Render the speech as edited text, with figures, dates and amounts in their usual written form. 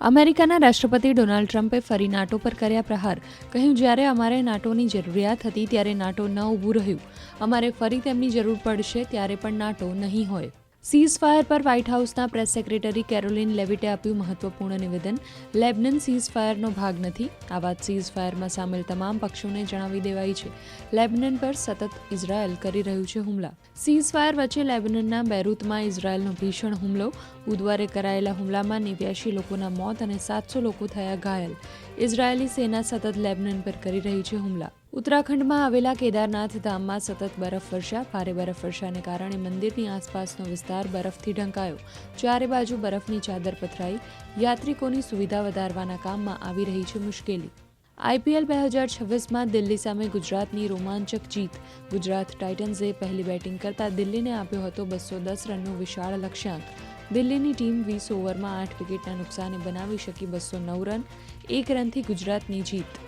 અમેરિકાના રાષ્ટ્રપતિ ડોનાલ્ડ ટ્રમ્પે ફરી નાટો પર કર્યા પ્રહાર. કહ્યું, જ્યારે અમારે નાટોની જરૂરિયાત હતી ત્યારે નાટો ન ઊભું રહ્યું. અમારે ફરી તેમની જરૂર પડશે ત્યારે પણ નાટો નહીં હોય. સીઝ ફાયર પર વ્હાઇટ હાઉસના પ્રેસ સેક્રેટરી કેરોલિન લેવિટે આપ્યું મહત્વપૂર્ણ નિવેદન. લેબનન સીઝ ફાયરનો ભાગ નથી. આ વાત સીઝ ફાયરમાં સામેલ તમામ પક્ષોને જણાવી દેવાઈ છે. લેબનન પર સતત ઇઝરાયલ કરી રહ્યું છે હુમલા. સીઝ ફાયર વચ્ચે લેબનનના બેરૂતમાં ઇઝરાયલનો ભીષણ હુમલો. બુધવારે કરાયેલા હુમલામાં 89 લોકોના મોત અને 700 લોકો થયા ઘાયલ. ઇઝરાયેલી સેના સતત લેબનન પર કરી રહી છે હુમલા. ઉત્તરાખંડમાં આવેલા કેદારનાથ ધામમાં સતત બરફવર્ષા. ભારે બરફવર્ષાને કારણે મંદિરની આસપાસનો વિસ્તાર બરફથી ઢંકાયો. ચારે બાજુ બરફની ચાદર પથરાઈ. યાત્રિકોની સુવિધા વધારવાના કામમાં આવી રહી છે મુશ્કેલી. IPL 2026માં દિલ્હી સામે ગુજરાતની રોમાંચક જીત. ગુજરાત ટાઇટન્સે પહેલી બેટિંગ કરતા દિલ્હીને આપ્યો હતો 210 રનનો વિશાળ લક્ષ્યાંક. દિલ્હીની ટીમ 20 ઓવરમાં 8 વિકેટના નુકસાને બનાવી શકી 209 રન. 1 રનથી ગુજરાતની જીત.